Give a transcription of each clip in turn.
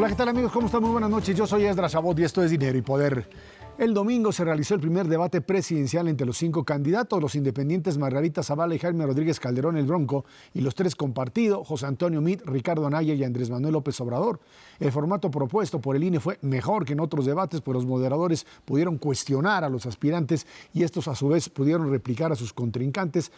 Hola, ¿qué tal amigos? ¿Cómo están? Muy buenas noches. Yo soy Esdras Chabot y esto es Dinero y Poder. El domingo se realizó el primer debate presidencial entre los 5 candidatos, los independientes Margarita Zavala y Jaime Rodríguez Calderón, el Bronco, y los 3 compartido, José Antonio Meade, Ricardo Anaya y Andrés Manuel López Obrador. El formato propuesto por el INE fue mejor que en otros debates, pues los moderadores pudieron cuestionar a los aspirantes y estos a su vez pudieron replicar a sus contrincantes.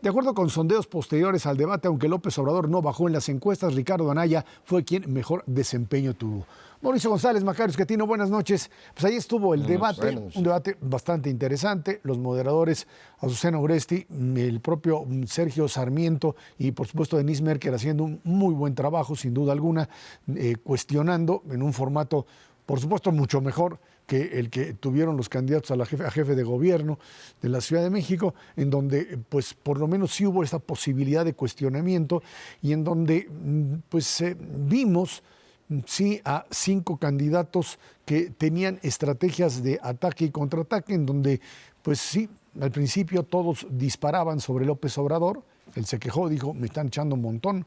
De acuerdo con sondeos posteriores al debate, aunque López Obrador no bajó en las encuestas, Ricardo Anaya fue quien mejor desempeño tuvo. Mauricio González, Macario Esquetino, buenas noches. Pues ahí estuvo el debate, un debate bastante interesante. Los moderadores, Azucena Oresti, el propio Sergio Sarmiento y por supuesto Denise Merker haciendo un muy buen trabajo, sin duda alguna, cuestionando en un formato, por supuesto, mucho mejor que el que tuvieron los candidatos a jefe de gobierno de la Ciudad de México, en donde pues por lo menos sí hubo esta posibilidad de cuestionamiento y en donde pues vimos sí a 5 candidatos que tenían estrategias de ataque y contraataque, en donde pues sí, al principio todos disparaban sobre López Obrador. Él se quejó, dijo, me están echando un montón.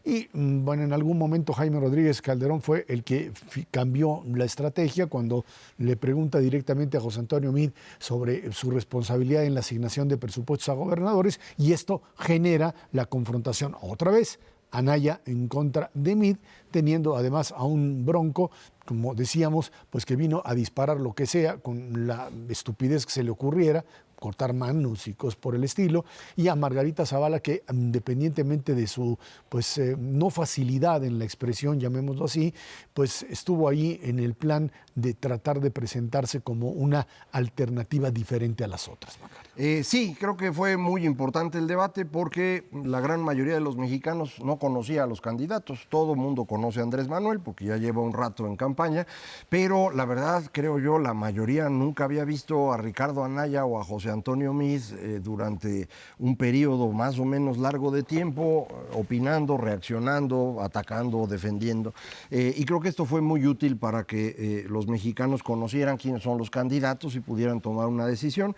Y bueno, en algún momento Jaime Rodríguez Calderón fue el que cambió la estrategia cuando le pregunta directamente a José Antonio Meade sobre su responsabilidad en la asignación de presupuestos a gobernadores, y esto genera la confrontación otra vez. Anaya en contra de Meade, teniendo además a un Bronco, como decíamos, pues que vino a disparar lo que sea, con la estupidez que se le ocurriera, cortar manos y cosas por el estilo, y a Margarita Zavala, que independientemente de su pues no facilidad en la expresión, llamémoslo así, pues estuvo ahí en el plan de tratar de presentarse como una alternativa diferente a las otras. Sí, creo que fue muy importante el debate porque la gran mayoría de los mexicanos no conocía a los candidatos. Todo el mundo conoce a Andrés Manuel porque ya lleva un rato en campaña, pero la verdad, creo yo, la mayoría nunca había visto a Ricardo Anaya o a José Antonio Meade durante un periodo más o menos largo de tiempo, opinando, reaccionando, atacando, defendiendo. Y creo que esto fue muy útil para que los mexicanos conocieran quiénes son los candidatos y pudieran tomar una decisión.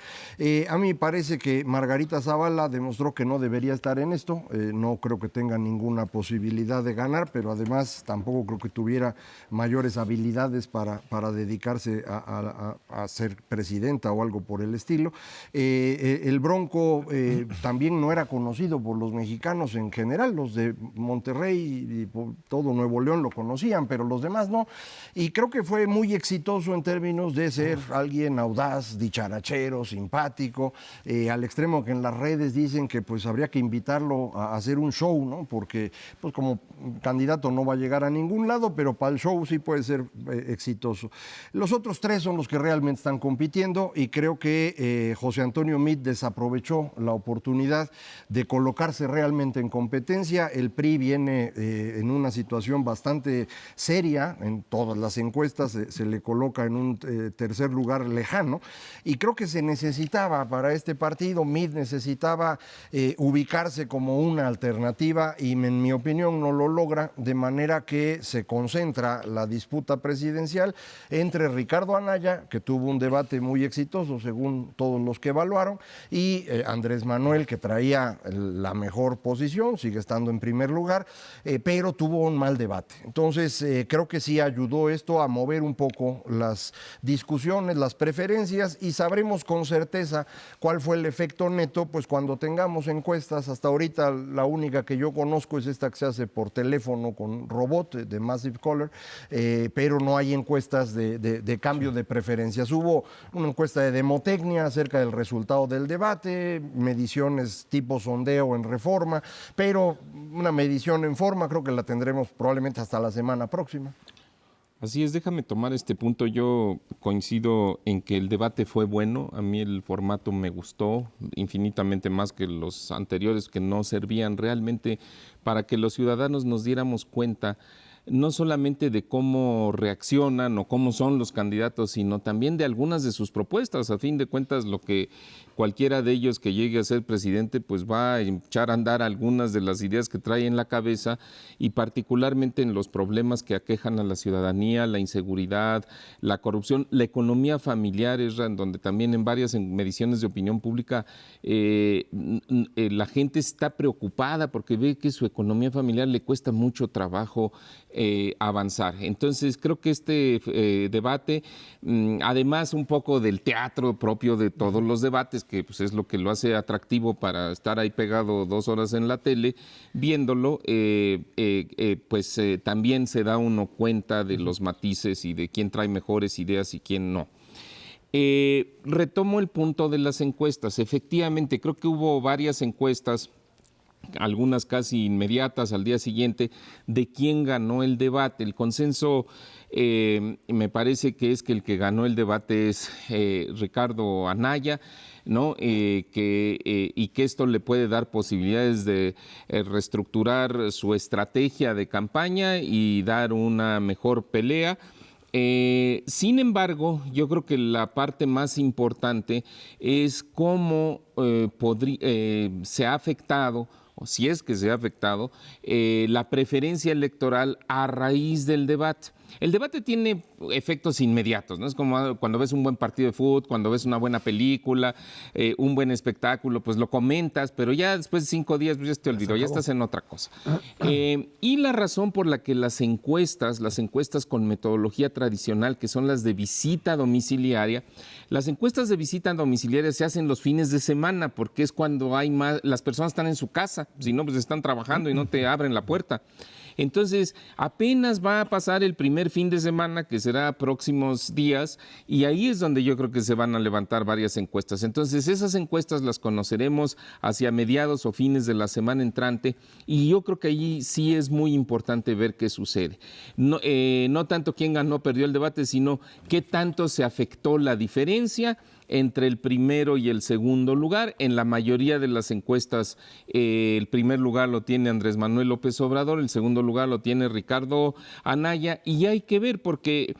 A mí me parece que Margarita Zavala demostró que no debería estar en esto. No creo que tenga ninguna posibilidad de ganar, pero además tampoco creo que tuviera mayores habilidades para dedicarse a ser presidenta o algo por el estilo. El Bronco también no era conocido por los mexicanos en general. Los de Monterrey y por todo Nuevo León lo conocían, pero los demás no. Y creo que fue muy exitoso en términos de ser alguien audaz, dicharachero, simpático, al extremo que en las redes dicen que pues habría que invitarlo a hacer un show, ¿no? Porque pues como candidato no va a llegar a ningún lado, pero para el show sí puede ser exitoso. Los otros 3 son los que realmente están compitiendo y creo que José Antonio Meade desaprovechó la oportunidad de colocarse realmente en competencia. El PRI viene en una situación bastante seria, en todas las encuestas se le coloca en un tercer lugar lejano, y creo que se necesitaba para este partido, Meade necesitaba ubicarse como una alternativa y en mi opinión no lo logra, de manera que se concentra la disputa presidencial entre Ricardo Anaya, que tuvo un debate muy exitoso según todos los que evaluaron, y Andrés Manuel, que traía la mejor posición, sigue estando en primer lugar, pero tuvo un mal debate. Entonces creo que sí ayudó esto a mover un poco las discusiones, las preferencias, y sabremos con certeza cuál fue el efecto neto, pues cuando tengamos encuestas. Hasta ahorita la única que yo conozco es esta que se hace por teléfono con robot de Massive Caller, pero no hay encuestas de cambio de preferencias. Hubo una encuesta de Demotecnia acerca del resultado del debate, mediciones tipo sondeo en Reforma, pero una medición en forma creo que la tendremos probablemente hasta la semana próxima. Así es, déjame tomar este punto. Yo coincido en que el debate fue bueno. A mí el formato me gustó infinitamente más que los anteriores, que no servían realmente para que los ciudadanos nos diéramos cuenta no solamente de cómo reaccionan o cómo son los candidatos, sino también de algunas de sus propuestas. A fin de cuentas, lo que cualquiera de ellos que llegue a ser presidente, pues va a echar a andar algunas de las ideas que trae en la cabeza, y particularmente en los problemas que aquejan a la ciudadanía, la inseguridad, la corrupción, la economía familiar, es en donde también en varias mediciones de opinión pública la gente está preocupada porque ve que su economía familiar le cuesta mucho trabajo avanzar. Entonces creo que este debate, además un poco del teatro propio de todos los debates, que pues, es lo que lo hace atractivo para estar ahí pegado 2 horas en la tele, viéndolo, también se da uno cuenta de los matices y de quién trae mejores ideas y quién no. Retomo el punto de las encuestas. Efectivamente, creo que hubo varias encuestas, algunas casi inmediatas al día siguiente, de quién ganó el debate. El consenso me parece que es que el que ganó el debate es Ricardo Anaya, ¿no? Y que esto le puede dar posibilidades de reestructurar su estrategia de campaña y dar una mejor pelea. Sin embargo, yo creo que la parte más importante es cómo se ha afectado, o si es que se ha afectado, la preferencia electoral a raíz del debate. El debate tiene efectos inmediatos, ¿no? Es como cuando ves un buen partido de fútbol, cuando ves una buena película, un buen espectáculo, pues lo comentas, pero ya después de 5 días pues ya se te olvidó, ya estás en otra cosa. Y la razón por la que las encuestas con metodología tradicional, que son las de visita domiciliaria, las encuestas de visita domiciliaria se hacen los fines de semana, porque es cuando hay más, las personas están en su casa, si no, pues están trabajando y no te abren la puerta. Entonces, apenas va a pasar el primer fin de semana, que será próximos días, y ahí es donde yo creo que se van a levantar varias encuestas. Entonces, esas encuestas las conoceremos hacia mediados o fines de la semana entrante, y yo creo que allí sí es muy importante ver qué sucede. No tanto quién ganó o perdió el debate, sino qué tanto se afectó la diferencia entre el primero y el segundo lugar. En la mayoría de las encuestas, el primer lugar lo tiene Andrés Manuel López Obrador, el segundo lugar lo tiene Ricardo Anaya, y hay que ver porque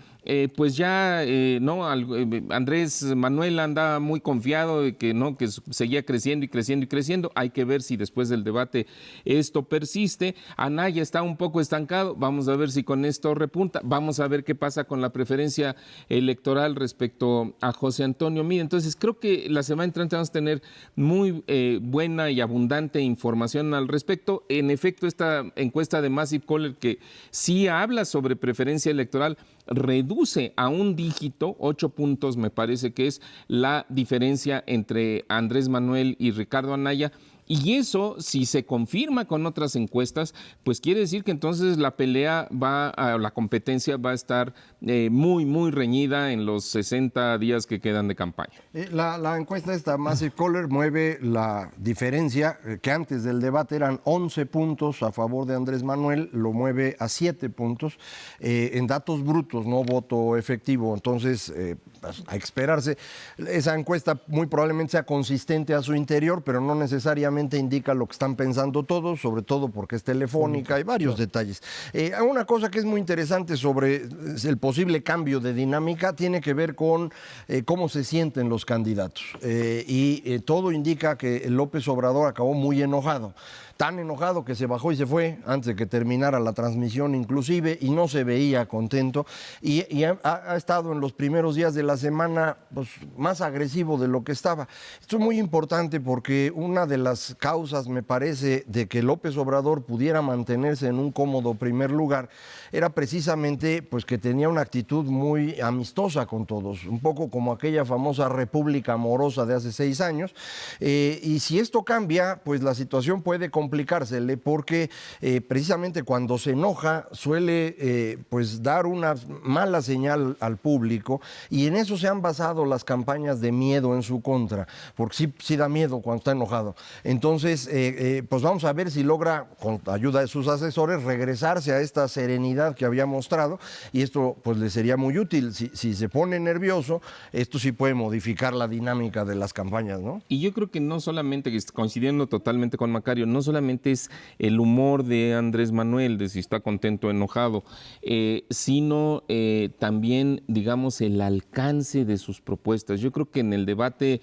Andrés Manuel andaba muy confiado de que no, que seguía creciendo y creciendo y creciendo. Hay que ver si después del debate esto persiste. Anaya está un poco estancado, vamos a ver si con esto repunta, vamos a ver qué pasa con la preferencia electoral respecto a José Antonio Meade. Entonces creo que la semana entrante vamos a tener muy buena y abundante información al respecto. En efecto, esta encuesta de Massive Caller, que sí habla sobre preferencia electoral, reduce a un dígito, 8 puntos me parece que es la diferencia entre Andrés Manuel y Ricardo Anaya. Y eso, si se confirma con otras encuestas, pues quiere decir que entonces la la competencia va a estar muy, muy reñida en los 60 días que quedan de campaña. La encuesta esta, Massive Caller, mueve la diferencia, que antes del debate eran 11 puntos a favor de Andrés Manuel, lo mueve a 7 puntos, en datos brutos, no voto efectivo. Entonces, a esperarse. Esa encuesta muy probablemente sea consistente a su interior, pero no necesariamente indica lo que están pensando todos, sobre todo porque es telefónica, hay varios detalles. Una cosa que es muy interesante sobre el posible cambio de dinámica tiene que ver con cómo se sienten los candidatos. Todo indica que López Obrador acabó muy enojado. Tan enojado que se bajó y se fue antes de que terminara la transmisión inclusive, y no se veía contento, y ha estado en los primeros días de la semana pues, más agresivo de lo que estaba. Esto es muy importante porque una de las causas, me parece, de que López Obrador pudiera mantenerse en un cómodo primer lugar era precisamente pues, que tenía una actitud muy amistosa con todos, un poco como aquella famosa república amorosa de hace 6 años, y si esto cambia, pues la situación puede complicársele porque precisamente cuando se enoja suele pues dar una mala señal al público, y en eso se han basado las campañas de miedo en su contra, porque sí da miedo cuando está enojado. Entonces, pues vamos a ver si logra, con ayuda de sus asesores, regresarse a esta serenidad que había mostrado, y esto pues le sería muy útil. Si se pone nervioso, esto sí puede modificar la dinámica de las campañas, ¿no? Y yo creo que no solamente, coincidiendo totalmente con Macario, no solamente es el humor de Andrés Manuel, de si está contento o enojado, sino también, digamos, el alcance de sus propuestas. Yo creo que en el debate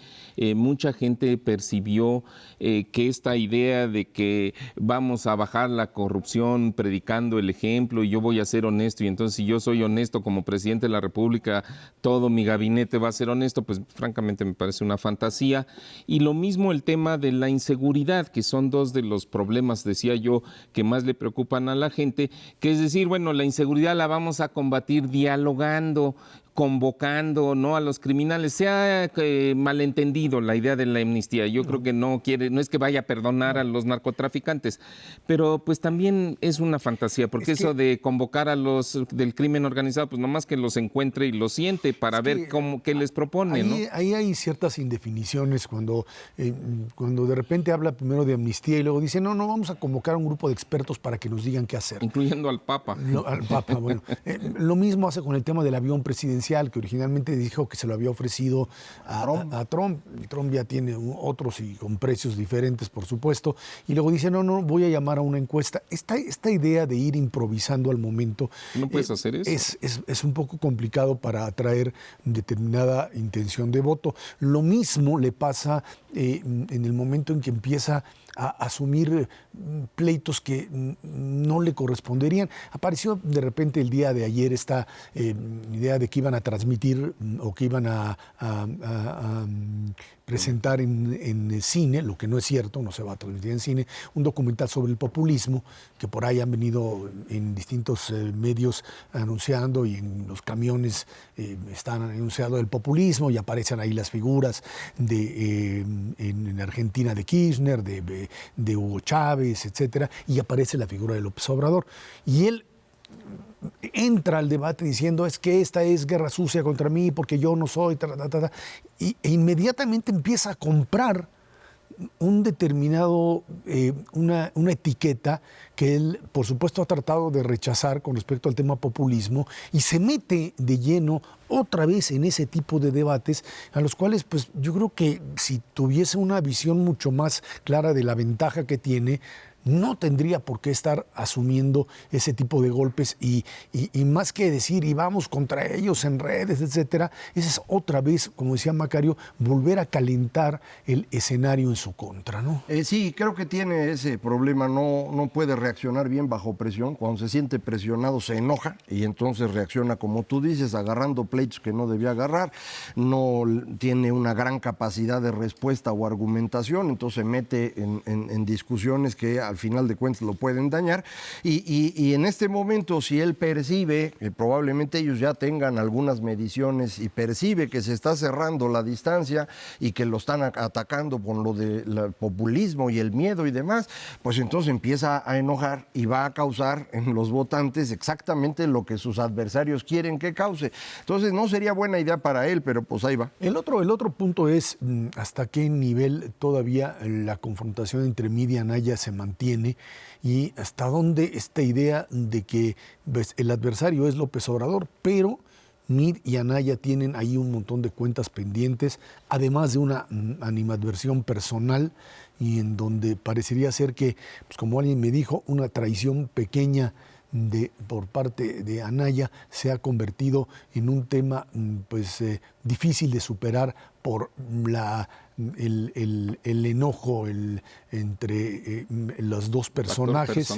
mucha gente percibió que esta idea de que vamos a bajar la corrupción predicando el ejemplo y yo voy a ser honesto, y entonces si yo soy honesto como presidente de la República, todo mi gabinete va a ser honesto, pues francamente me parece una fantasía. Y lo mismo el tema de la inseguridad, que son dos de los los problemas, decía yo, que más le preocupan a la gente, que es decir, bueno, la inseguridad la vamos a combatir dialogando, convocando, ¿no?, a los criminales. Se ha malentendido la idea de la amnistía. Yo creo que no es que vaya a perdonar a los narcotraficantes, pero pues también es una fantasía, porque eso de convocar a los del crimen organizado, pues nomás que los encuentre y los siente para ver qué les propone, ¿no? Ahí hay ciertas indefiniciones cuando de repente habla primero de amnistía y luego dice, no, vamos a convocar a un grupo de expertos para que nos digan qué hacer. Incluyendo al Papa. Al Papa, bueno. Lo mismo hace con el tema del avión presidencial, que originalmente dijo que se lo había ofrecido a Trump. Trump ya tiene otros y con precios diferentes, por supuesto. Y luego dice, no, voy a llamar a una encuesta. Esta idea de ir improvisando al momento... ¿No puedes hacer eso? Es un poco complicado para atraer determinada intención de voto. Lo mismo le pasa en el momento en que empieza a asumir pleitos que no le corresponderían. Apareció de repente el día de ayer esta idea de que iban a transmitir o que iban a presentar en cine, lo que no es cierto, no se va a transmitir en cine, un documental sobre el populismo, que por ahí han venido en distintos medios anunciando, y en los camiones están anunciando el populismo y aparecen ahí las figuras en Argentina de Kirchner, de Hugo Chávez, etcétera, y aparece la figura de López Obrador. Y él entra al debate diciendo, es que esta es guerra sucia contra mí porque yo no soy, e inmediatamente empieza a comprar un determinado, una etiqueta que él, por supuesto, ha tratado de rechazar con respecto al tema populismo, y se mete de lleno otra vez en ese tipo de debates a los cuales, pues, yo creo que si tuviese una visión mucho más clara de la ventaja que tiene, no tendría por qué estar asumiendo ese tipo de golpes y más que decir, y vamos contra ellos en redes, etcétera, esa es otra vez, como decía Macario, volver a calentar el escenario en su contra, ¿no? Sí, creo que tiene ese problema, no puede reaccionar bien bajo presión. Cuando se siente presionado se enoja y entonces reacciona, como tú dices, agarrando pleitos que no debía agarrar, no tiene una gran capacidad de respuesta o argumentación, entonces se mete en discusiones que al final de cuentas lo pueden dañar, y en este momento, si él percibe que probablemente ellos ya tengan algunas mediciones y percibe que se está cerrando la distancia y que lo están atacando con lo del populismo y el miedo y demás, pues entonces empieza a enojar y va a causar en los votantes exactamente lo que sus adversarios quieren que cause. Entonces no sería buena idea para él, pero pues ahí va. El otro punto es hasta qué nivel todavía la confrontación entre Mid y Anaya se mantiene, y hasta dónde esta idea de que pues, el adversario es López Obrador, pero Mid y Anaya tienen ahí un montón de cuentas pendientes, además de una animadversión personal, y en donde parecería ser que, pues como alguien me dijo, una traición pequeña por parte de Anaya se ha convertido en un tema pues difícil de superar por el enojo entre los dos personajes,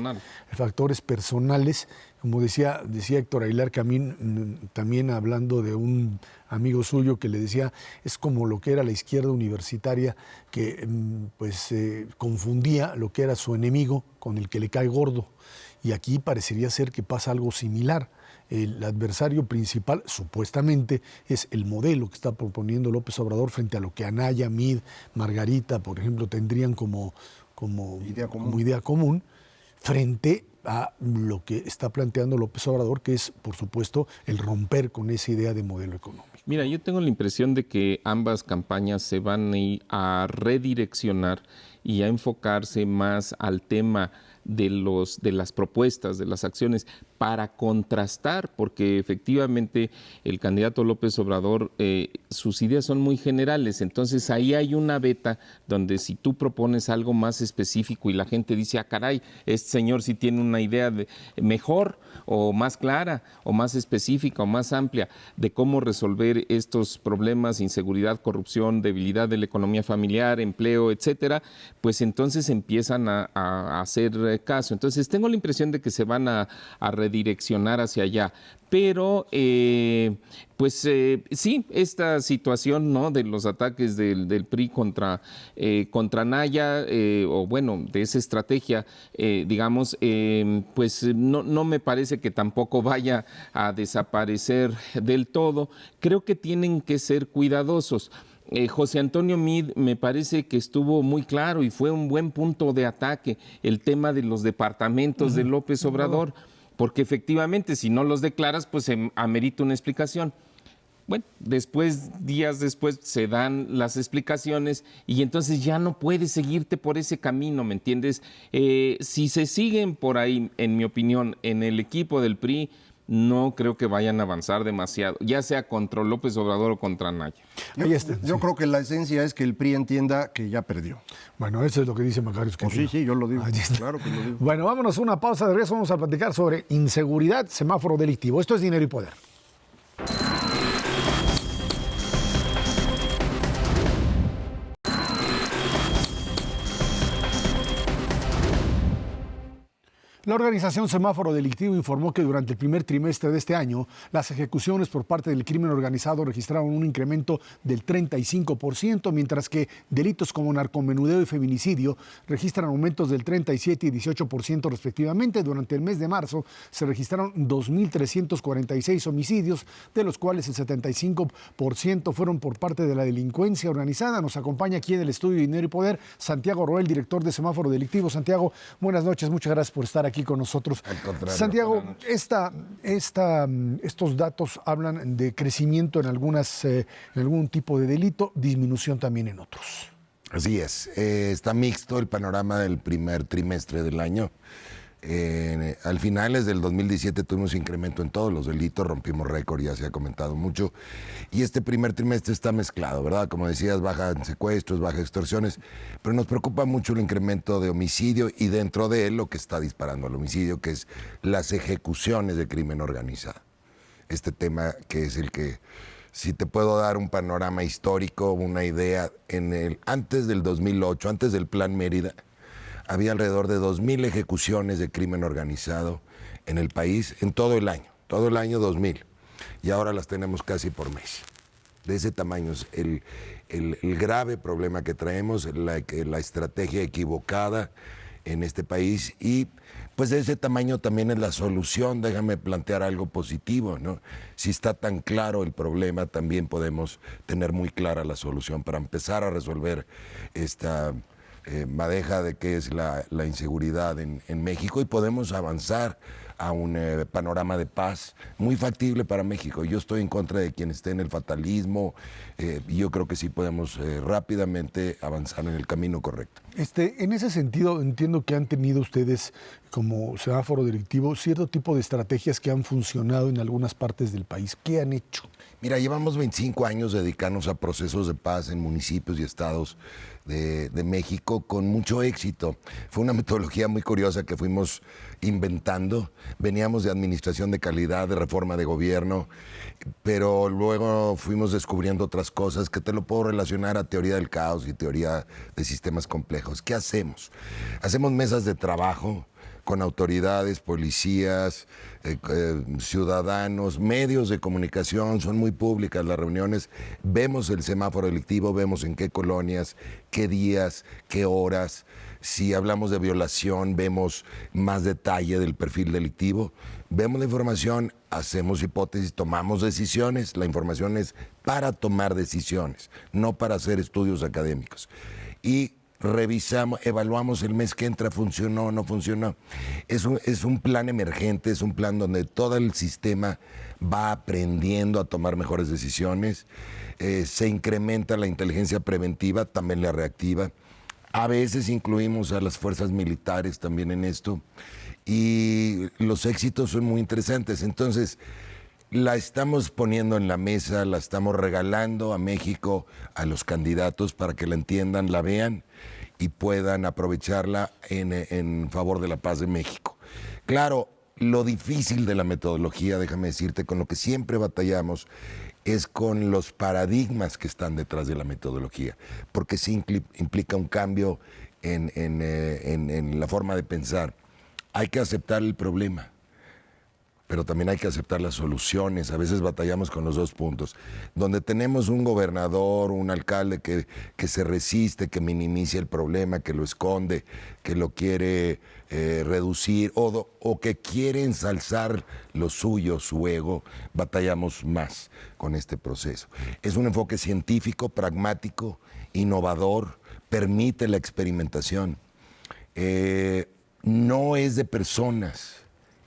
factores personales. Como decía Héctor Aguilar Camín, también hablando de un amigo suyo que le decía, es como lo que era la izquierda universitaria, que pues confundía lo que era su enemigo con el que le cae gordo. Y aquí parecería ser que pasa algo similar. El adversario principal, supuestamente, es el modelo que está proponiendo López Obrador frente a lo que Anaya, Mid, Margarita, por ejemplo, tendrían como idea común, frente a lo que está planteando López Obrador, que es, por supuesto, el romper con esa idea de modelo económico. Mira, yo tengo la impresión de que ambas campañas se van a ir a redireccionar y a enfocarse más al tema de las propuestas, de las acciones, para contrastar, porque efectivamente el candidato López Obrador, sus ideas son muy generales, entonces ahí hay una beta donde si tú propones algo más específico y la gente dice, caray, este señor sí tiene una idea mejor o más clara o más específica o más amplia de cómo resolver estos problemas, inseguridad, corrupción, debilidad de la economía familiar, empleo, etcétera, pues entonces empiezan a hacer caso. Entonces tengo la impresión de que se van a redireccionar redireccionar hacia allá. Pero, sí, esta situación, ¿no?, de los ataques del PRI contra Naya, o bueno, de esa estrategia, digamos, pues no me parece que tampoco vaya a desaparecer del todo. Creo que tienen que ser cuidadosos. José Antonio Meade me parece que estuvo muy claro y fue un buen punto de ataque el tema de los departamentos de López Obrador, porque efectivamente si no los declaras, pues se amerita una explicación. Bueno, días después se dan las explicaciones y entonces ya no puedes seguirte por ese camino, ¿me entiendes? Si se siguen por ahí, en mi opinión, en el equipo del PRI, no creo que vayan a avanzar demasiado, ya sea contra López Obrador o contra Naya. Yo creo que la esencia es que el PRI entienda que ya perdió. Bueno, eso es lo que dice Macario Esquetino. Sí, yo lo digo. Ahí está. Claro que lo digo. Bueno, vámonos a una pausa. De regreso vamos a platicar sobre inseguridad, semáforo delictivo. Esto es Dinero y Poder. La organización Semáforo Delictivo informó que durante el primer trimestre de este año, las ejecuciones por parte del crimen organizado registraron un incremento del 35%, mientras que delitos como narcomenudeo y feminicidio registran aumentos del 37 y 18% respectivamente. Durante el mes de marzo se registraron 2.346 homicidios, de los cuales el 75% fueron por parte de la delincuencia organizada. Nos acompaña aquí en el estudio Dinero y Poder Santiago Roel, director de Semáforo Delictivo. Santiago, buenas noches, muchas gracias por estar aquí con nosotros. Santiago, estos datos hablan de crecimiento en algún tipo de delito, disminución también en otros. Así es, está mixto el panorama del primer trimestre del año. Al finales del 2017 tuvimos incremento en todos los delitos, rompimos récord, ya se ha comentado mucho, y este primer trimestre está mezclado, ¿verdad? Como decías, baja en secuestros, baja extorsiones, pero nos preocupa mucho el incremento de homicidio y dentro de él lo que está disparando al homicidio, que es las ejecuciones de crimen organizado. Este tema que es el que, si te puedo dar un panorama histórico, una idea, antes del 2008, antes del Plan Mérida, había alrededor de 2,000 ejecuciones de crimen organizado en el país en todo el año 2000. Y ahora las tenemos casi por mes. De ese tamaño es el grave problema que traemos, la estrategia equivocada en este país. Y pues de ese tamaño también es la solución. Déjame plantear algo positivo, ¿no? Si está tan claro el problema, también podemos tener muy clara la solución para empezar a resolver esta madeja de qué es la inseguridad en México, y podemos avanzar a un panorama de paz muy factible para México. Yo estoy en contra de quien esté en el fatalismo, y yo creo que sí podemos rápidamente avanzar en el camino correcto. En ese sentido, entiendo que han tenido ustedes, como semáforo delictivo, cierto tipo de estrategias que han funcionado en algunas partes del país. ¿Qué han hecho? Mira, llevamos 25 años dedicarnos a procesos de paz en municipios y estados de México con mucho éxito. Fue una metodología muy curiosa que fuimos inventando. Veníamos de administración de calidad, de reforma de gobierno, pero luego fuimos descubriendo otras cosas que te lo puedo relacionar a teoría del caos y teoría de sistemas complejos. ¿Qué hacemos? Hacemos mesas de trabajo con autoridades, policías, ciudadanos, medios de comunicación, son muy públicas las reuniones, vemos el semáforo delictivo, vemos en qué colonias, qué días, qué horas, si hablamos de violación, vemos más detalle del perfil delictivo, vemos la información, hacemos hipótesis, tomamos decisiones, la información es para tomar decisiones, no para hacer estudios académicos. Y revisamos, evaluamos el mes que entra, funcionó o no funcionó. Es un plan emergente, es un plan donde todo el sistema va aprendiendo a tomar mejores decisiones, se incrementa la inteligencia preventiva, también la reactiva. A veces incluimos a las fuerzas militares también en esto, y los éxitos son muy interesantes. Entonces, la estamos poniendo en la mesa, la estamos regalando a México, a los candidatos, para que la entiendan, la vean y puedan aprovecharla en favor de la paz de México. Claro, lo difícil de la metodología, déjame decirte, con lo que siempre batallamos, es con los paradigmas que están detrás de la metodología, porque sí implica un cambio en la forma de pensar. Hay que aceptar el problema. pero también hay que aceptar las soluciones. A veces batallamos con los dos puntos. Donde tenemos un gobernador, un alcalde que se resiste, que minimiza el problema, que lo esconde, que lo quiere reducir o que quiere ensalzar lo suyo, su ego, batallamos más con este proceso. Es un enfoque científico, pragmático, innovador, permite la experimentación. No es de personas,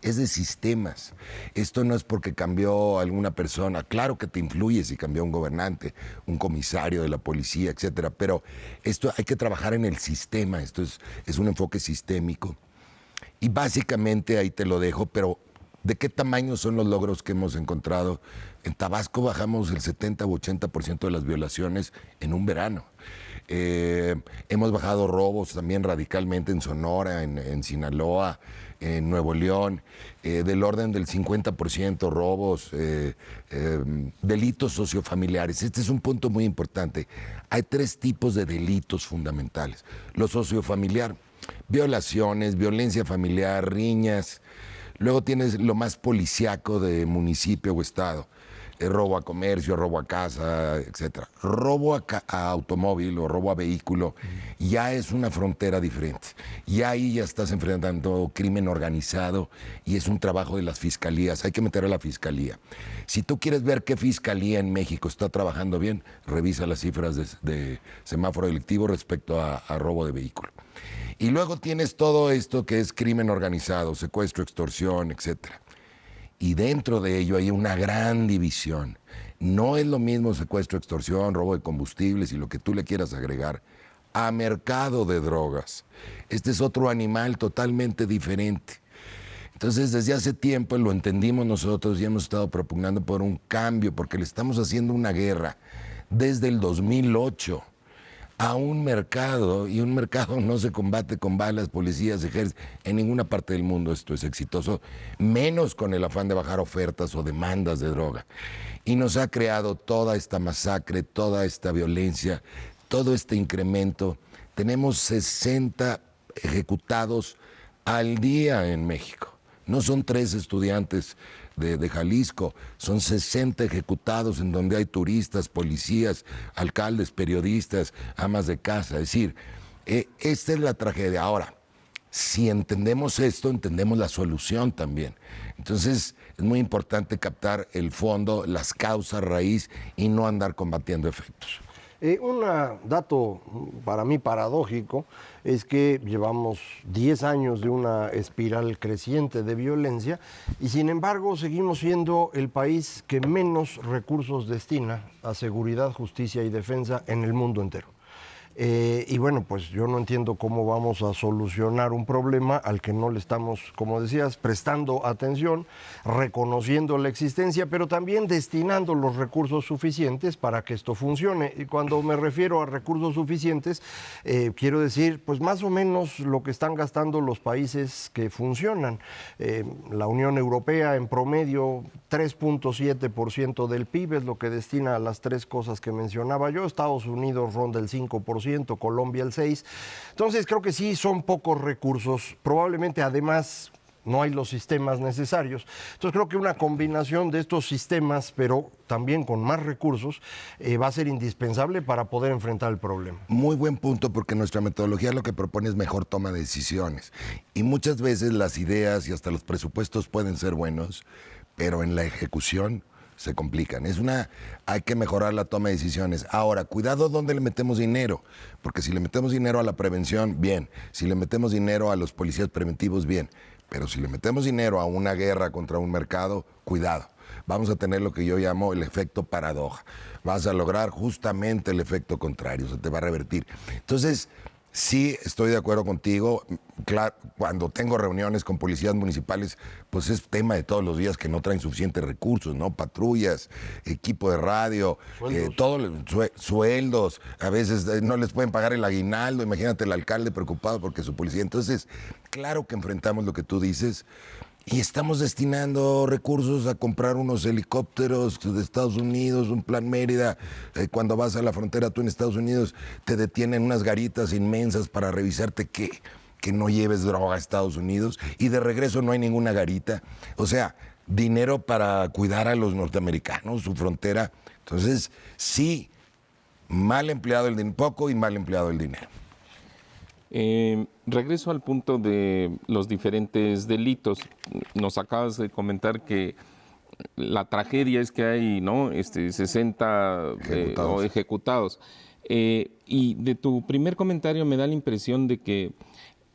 es de sistemas. Esto no es porque cambió alguna persona. Claro que te influye si cambió un gobernante, un comisario de la policía, etcétera, pero esto hay que trabajar en el sistema. Esto es un enfoque sistémico. Y básicamente ahí te lo dejo, pero ¿de qué tamaño son los logros que hemos encontrado? En Tabasco bajamos el 70 u 80% de las violaciones en un verano. Hemos bajado robos también radicalmente en Sonora, en Sinaloa, en Nuevo León, del orden del 50% robos, delitos sociofamiliares. Este es un punto muy importante. Hay 3 tipos de delitos fundamentales. Lo sociofamiliar, violaciones, violencia familiar, riñas. Luego tienes lo más policíaco de municipio o estado. Robo a comercio, robo a casa, etcétera. Robo a automóvil o robo a vehículo ya es una frontera diferente. Y ahí ya estás enfrentando crimen organizado y es un trabajo de las fiscalías. Hay que meter a la fiscalía. Si tú quieres ver qué fiscalía en México está trabajando bien, revisa las cifras de semáforo delictivo respecto a robo de vehículo. Y luego tienes todo esto que es crimen organizado, secuestro, extorsión, etcétera. Y dentro de ello hay una gran división. No es lo mismo secuestro, extorsión, robo de combustibles y lo que tú le quieras agregar a mercado de drogas. Este es otro animal totalmente diferente. Entonces, desde hace tiempo lo entendimos nosotros y hemos estado propugnando por un cambio, porque le estamos haciendo una guerra desde el 2008 a un mercado, y un mercado no se combate con balas, policías, ejércitos. En ninguna parte del mundo esto es exitoso, menos con el afán de bajar ofertas o demandas de droga. Y nos ha creado toda esta masacre, toda esta violencia, todo este incremento. Tenemos 60 ejecutados al día en México. No son 3 estudiantes de Jalisco, son 60 ejecutados en donde hay turistas, policías, alcaldes, periodistas, amas de casa. Es decir, esta es la tragedia. Ahora, si entendemos esto, entendemos la solución también. Entonces, es muy importante captar el fondo, las causas raíz y no andar combatiendo efectos. Un dato para mí paradójico es que llevamos 10 años de una espiral creciente de violencia y sin embargo seguimos siendo el país que menos recursos destina a seguridad, justicia y defensa en el mundo entero. Y bueno, pues yo no entiendo cómo vamos a solucionar un problema al que no le estamos, como decías, prestando atención, reconociendo la existencia, pero también destinando los recursos suficientes para que esto funcione. Y cuando me refiero a recursos suficientes, quiero decir, pues más o menos lo que están gastando los países que funcionan. La Unión Europea en promedio 3.7% del PIB es lo que destina a las 3 cosas que mencionaba yo. Estados Unidos ronda el 5%. Colombia el 6%. Entonces creo que sí son pocos recursos, probablemente además no hay los sistemas necesarios. Entonces creo que una combinación de estos sistemas, pero también con más recursos, va a ser indispensable para poder enfrentar el problema. Muy buen punto, porque nuestra metodología lo que propone es mejor toma de decisiones. Y muchas veces las ideas y hasta los presupuestos pueden ser buenos, pero en la ejecución se complican. Hay que mejorar la toma de decisiones. Ahora, cuidado dónde le metemos dinero, porque si le metemos dinero a la prevención, bien. Si le metemos dinero a los policías preventivos, bien. Pero si le metemos dinero a una guerra contra un mercado, cuidado. Vamos a tener lo que yo llamo el efecto paradoja. Vas a lograr justamente el efecto contrario, se te va a revertir. Entonces, sí, estoy de acuerdo contigo. Claro, cuando tengo reuniones con policías municipales, pues es tema de todos los días que no traen suficientes recursos, ¿no? Patrullas, equipo de radio, sueldos. A veces no les pueden pagar el aguinaldo. Imagínate el alcalde preocupado porque su policía. Entonces, claro que enfrentamos lo que tú dices. Y estamos destinando recursos a comprar unos helicópteros de Estados Unidos, un plan Mérida. Cuando vas a la frontera tú en Estados Unidos, te detienen unas garitas inmensas para revisarte que no lleves droga a Estados Unidos. Y de regreso no hay ninguna garita. O sea, dinero para cuidar a los norteamericanos, su frontera. Entonces, sí, mal empleado el dinero, poco y mal empleado el dinero. Regreso al punto de los diferentes delitos. Nos acabas de comentar que la tragedia es que hay, ¿no? 60 ejecutados. Y de tu primer comentario me da la impresión de que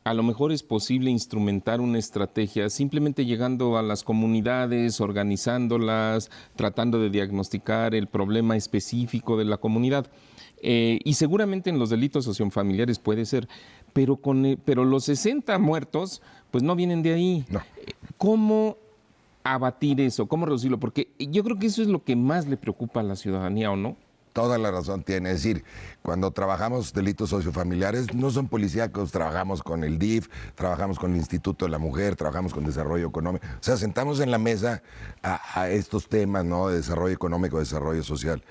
a lo mejor es posible instrumentar una estrategia simplemente llegando a las comunidades, organizándolas, tratando de diagnosticar el problema específico de la comunidad. Y seguramente en los delitos sociofamiliares puede ser, pero los 60 muertos pues no vienen de ahí. No. ¿Cómo abatir eso? ¿Cómo reducirlo? Porque yo creo que eso es lo que más le preocupa a la ciudadanía, ¿o no? Toda la razón tiene. Es decir, cuando trabajamos delitos sociofamiliares, no son policíacos, trabajamos con el DIF, trabajamos con el Instituto de la Mujer, trabajamos con Desarrollo Económico. O sea, sentamos en la mesa a estos temas, ¿no? De desarrollo económico, desarrollo social.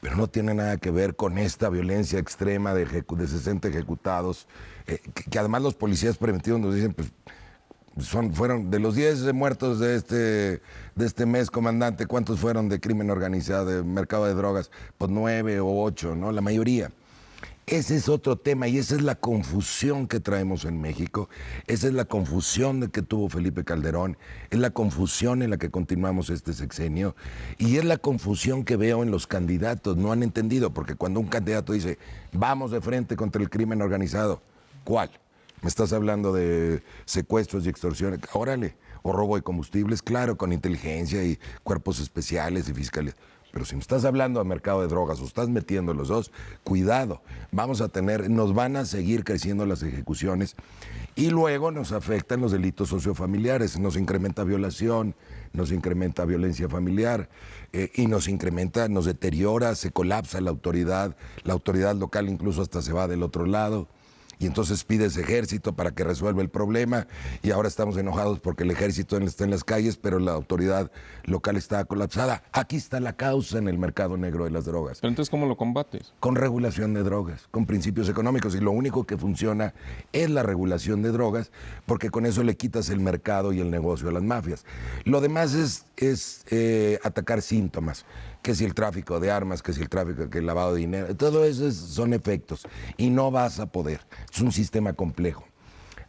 Pero no tiene nada que ver con esta violencia extrema de 60 ejecutados, que además los policías preventivos nos dicen, pues, fueron de los 10 muertos de este mes, comandante, ¿cuántos fueron de crimen organizado, de mercado de drogas? Pues 9 o 8, ¿no? La mayoría. Ese es otro tema y esa es la confusión que traemos en México. Esa es la confusión que tuvo Felipe Calderón, es la confusión en la que continuamos este sexenio y es la confusión que veo en los candidatos. No han entendido, porque cuando un candidato dice, vamos de frente contra el crimen organizado, ¿cuál? ¿Me estás hablando de secuestros y extorsiones? Órale. O robo de combustibles, claro, con inteligencia y cuerpos especiales y fiscales. Pero si me estás hablando de mercado de drogas o estás metiendo los dos, cuidado. Nos van a seguir creciendo las ejecuciones y luego nos afectan los delitos sociofamiliares. Nos incrementa violación, nos incrementa violencia familiar y nos deteriora, se colapsa la autoridad local incluso hasta se va del otro lado. Y entonces pides ejército para que resuelva el problema y ahora estamos enojados porque el ejército está en las calles, pero la autoridad local está colapsada. Aquí está la causa en el mercado negro de las drogas. Pero entonces, ¿cómo lo combates? Con regulación de drogas, con principios económicos. Y lo único que funciona es la regulación de drogas, porque con eso le quitas el mercado y el negocio a las mafias. Lo demás es atacar síntomas. Que si el tráfico de armas, que si el lavado de dinero, todo eso son efectos y no vas a poder. Es un sistema complejo.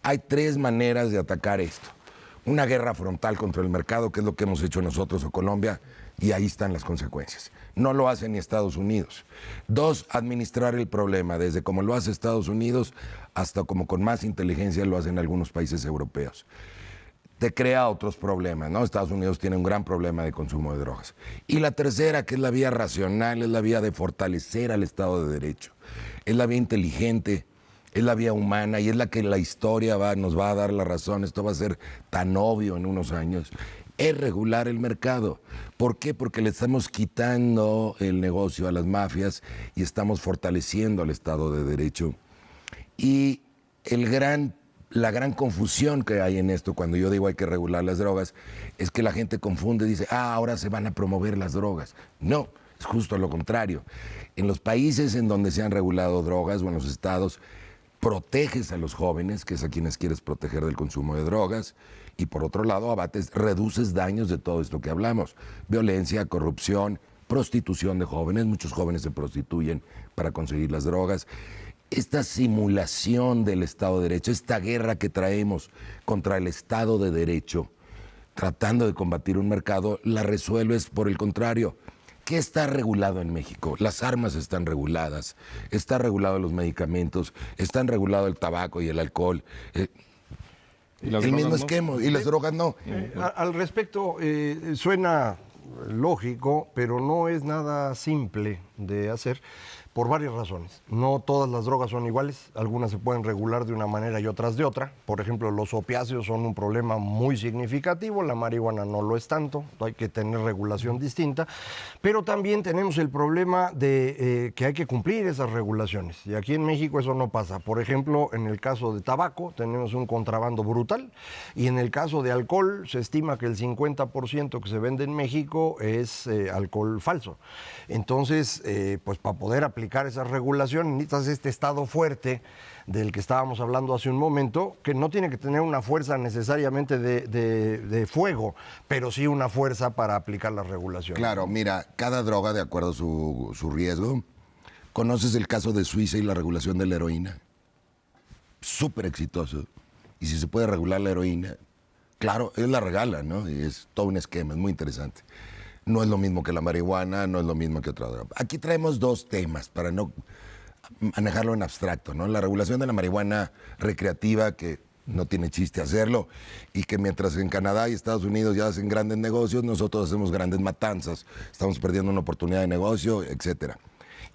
Hay 3 maneras de atacar esto. Una guerra frontal contra el mercado, que es lo que hemos hecho nosotros o Colombia, y ahí están las consecuencias. No lo hace ni Estados Unidos. 2, administrar el problema, desde como lo hace Estados Unidos hasta como con más inteligencia lo hacen algunos países europeos. Te crea otros problemas, ¿no? Estados Unidos tiene un gran problema de consumo de drogas. Y la tercera, que es la vía racional, es la vía de fortalecer al Estado de Derecho. Es la vía inteligente, es la vía humana y es la que la historia nos va a dar la razón. Esto va a ser tan obvio en unos años. Es regular el mercado. ¿Por qué? Porque le estamos quitando el negocio a las mafias y estamos fortaleciendo al Estado de Derecho. Y la gran confusión que hay en esto, cuando yo digo hay que regular las drogas, es que la gente confunde y dice, ahora se van a promover las drogas. No, es justo lo contrario. En los países en donde se han regulado drogas o en los estados, proteges a los jóvenes, que es a quienes quieres proteger del consumo de drogas, y por otro lado reduces daños de todo esto que hablamos. Violencia, corrupción, prostitución de jóvenes, muchos jóvenes se prostituyen para conseguir las drogas. Esta simulación del Estado de Derecho, esta guerra que traemos contra el Estado de Derecho, tratando de combatir un mercado, la resuelves por el contrario. ¿Qué está regulado en México? Las armas están reguladas, está regulado los medicamentos, están regulado el tabaco y el alcohol. El mismo esquema, y las drogas no. Al respecto, suena lógico, pero no es nada simple de hacer. Por varias razones. No todas las drogas son iguales, algunas se pueden regular de una manera y otras de otra. Por ejemplo, los opiáceos son un problema muy significativo, la marihuana no lo es tanto, hay que tener regulación distinta, pero también tenemos el problema de que hay que cumplir esas regulaciones. Y aquí en México eso no pasa. Por ejemplo, en el caso de tabaco tenemos un contrabando brutal y en el caso de alcohol se estima que el 50% que se vende en México es alcohol falso. Entonces, pues para poder aplicar esas regulaciones necesitas este Estado fuerte del que estábamos hablando hace un momento, que no tiene que tener una fuerza necesariamente de fuego, pero sí una fuerza para aplicar las regulaciones. Claro, mira, cada droga de acuerdo a su riesgo. ¿Conoces el caso de Suiza y la regulación de la heroína? Súper exitoso. Y si se puede regular la heroína, claro, ellos la regalan, ¿no? Y es todo un esquema, es muy interesante. No es lo mismo que la marihuana, no es lo mismo que otra droga. Aquí traemos dos temas para no manejarlo en abstracto, ¿no? La regulación de la marihuana recreativa, que no tiene chiste hacerlo, y que mientras en Canadá y Estados Unidos ya hacen grandes negocios, nosotros hacemos grandes matanzas, estamos perdiendo una oportunidad de negocio, etcétera.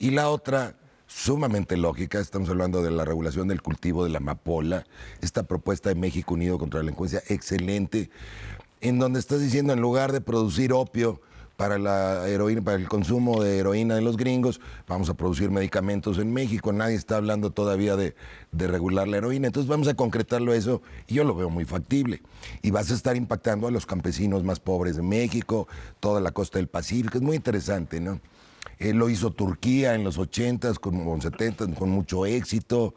Y la otra, sumamente lógica, estamos hablando de la regulación del cultivo de la amapola, esta propuesta de México Unido contra la Delincuencia, excelente, en donde estás diciendo, en lugar de producir opio para la heroína, para el consumo de heroína de los gringos, vamos a producir medicamentos en México. Nadie está hablando todavía de regular la heroína. Entonces vamos a concretarlo eso y yo lo veo muy factible. Y vas a estar impactando a los campesinos más pobres de México, toda la costa del Pacífico. Es muy interesante, ¿no? Lo hizo Turquía en los 80s, con 70s, con mucho éxito.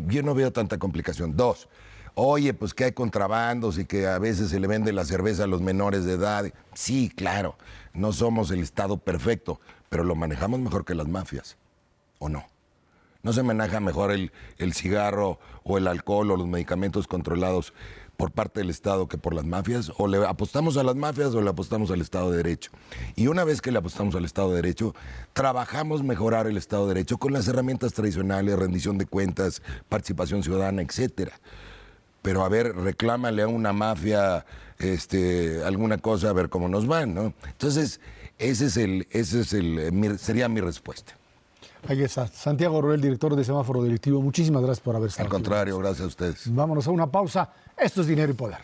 Yo no veo tanta complicación. Dos, oye, pues que hay contrabandos y que a veces se le vende la cerveza a los menores de edad. Sí, claro, no somos el Estado perfecto, pero lo manejamos mejor que las mafias, ¿o no? ¿No se maneja mejor el cigarro o el alcohol o los medicamentos controlados por parte del Estado que por las mafias? ¿O le apostamos a las mafias o le apostamos al Estado de Derecho? Y una vez que le apostamos al Estado de Derecho, trabajamos mejorar el Estado de Derecho con las herramientas tradicionales, rendición de cuentas, participación ciudadana, etcétera. Pero a ver, reclámale a una mafia alguna cosa, a ver cómo nos van, ¿no? Entonces, sería mi respuesta. Ahí está. Santiago Roel, director de Semáforo Delictivo. Muchísimas gracias por haber estado Al contrario, gracias a ustedes. Vámonos a una pausa. Esto es Dinero y Poder.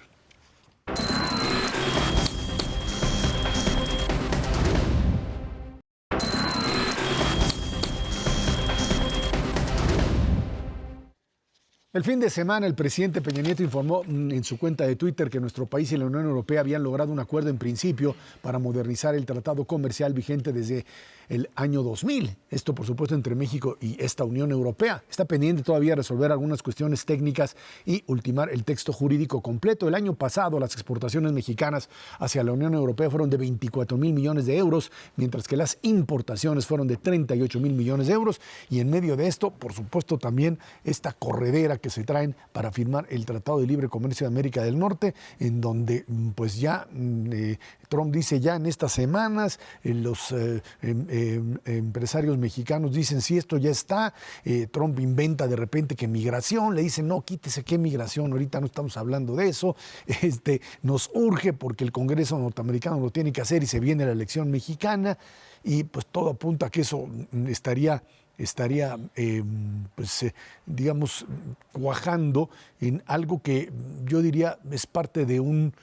El fin de semana, el presidente Peña Nieto informó en su cuenta de Twitter que nuestro país y la Unión Europea habían logrado un acuerdo en principio para modernizar el tratado comercial vigente desde el año 2000. Esto, por supuesto, entre México y esta Unión Europea. Está pendiente todavía resolver algunas cuestiones técnicas y ultimar el texto jurídico completo. El año pasado, las exportaciones mexicanas hacia la Unión Europea fueron de 24,000 millones de euros, mientras que las importaciones fueron de 38,000 millones de euros. Y en medio de esto, por supuesto, también esta corredera que se traen para firmar el Tratado de Libre Comercio de América del Norte, en donde pues ya Trump dice ya en estas semanas, los empresarios mexicanos dicen sí, esto ya está. Trump inventa de repente que migración, le dicen no, quítese qué migración, ahorita no estamos hablando de eso. Nos urge porque el Congreso norteamericano lo tiene que hacer y se viene la elección mexicana y pues todo apunta a que eso estaría digamos, cuajando en algo que yo diría es parte de un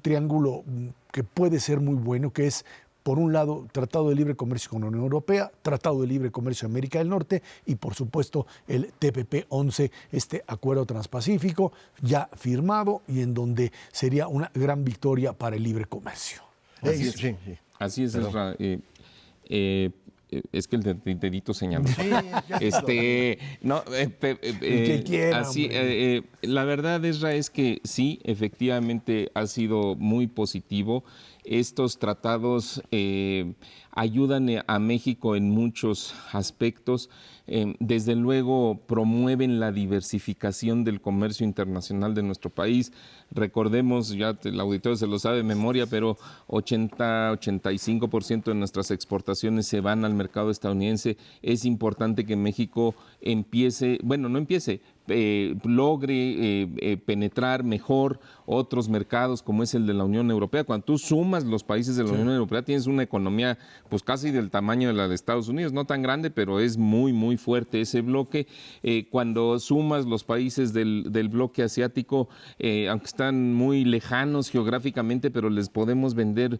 triángulo que puede ser muy bueno, que es, por un lado, Tratado de Libre Comercio con la Unión Europea, Tratado de Libre Comercio de América del Norte y, por supuesto, el TPP-11, este acuerdo transpacífico ya firmado y en donde sería una gran victoria para el libre comercio. Así es, sí. Así es, Ezra. Es que el dedito señaló. Sí, no, que quiera, así, la verdad, Ezra, es que sí, efectivamente ha sido muy positivo. Estos tratados ayudan a México en muchos aspectos. Desde luego promueven la diversificación del comercio internacional de nuestro país. Recordemos, ya el auditorio se lo sabe de memoria, pero 80-85% de nuestras exportaciones se van al mercado estadounidense. Es importante que México logre penetrar mejor otros mercados como es el de la Unión Europea. Cuando tú sumas los países de la Unión Europea, tienes una economía pues casi del tamaño de la de Estados Unidos, no tan grande, pero es muy, muy fuerte ese bloque. Cuando sumas los países del bloque asiático, aunque están muy lejanos geográficamente, pero les podemos vender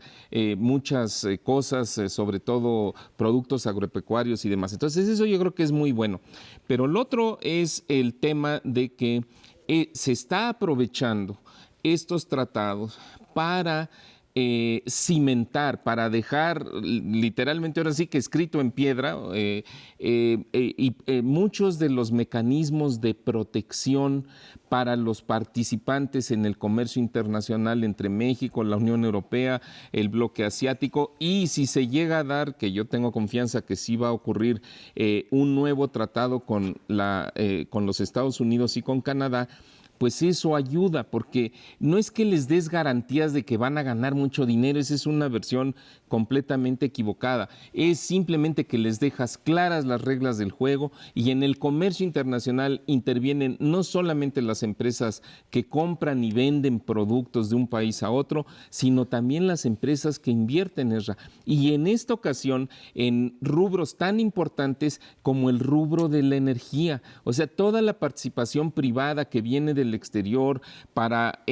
muchas cosas, sobre todo productos agropecuarios y demás. Entonces eso yo creo que es muy bueno. Pero el otro es el tema de que se está aprovechando estos tratados para cimentar, para dejar literalmente ahora sí que escrito en piedra muchos de los mecanismos de protección para los participantes en el comercio internacional entre México, la Unión Europea, el bloque asiático, y si se llega a dar, que yo tengo confianza que sí va a ocurrir, un nuevo tratado con los Estados Unidos y con Canadá, pues eso ayuda, porque no es que les des garantías de que van a ganar mucho dinero, esa es una versión completamente equivocada, es simplemente que les dejas claras las reglas del juego, y en el comercio internacional intervienen no solamente las empresas que compran y venden productos de un país a otro, sino también las empresas que invierten, Ezra. Y en esta ocasión, en rubros tan importantes como el rubro de la energía, o sea, toda la participación privada que viene del exterior para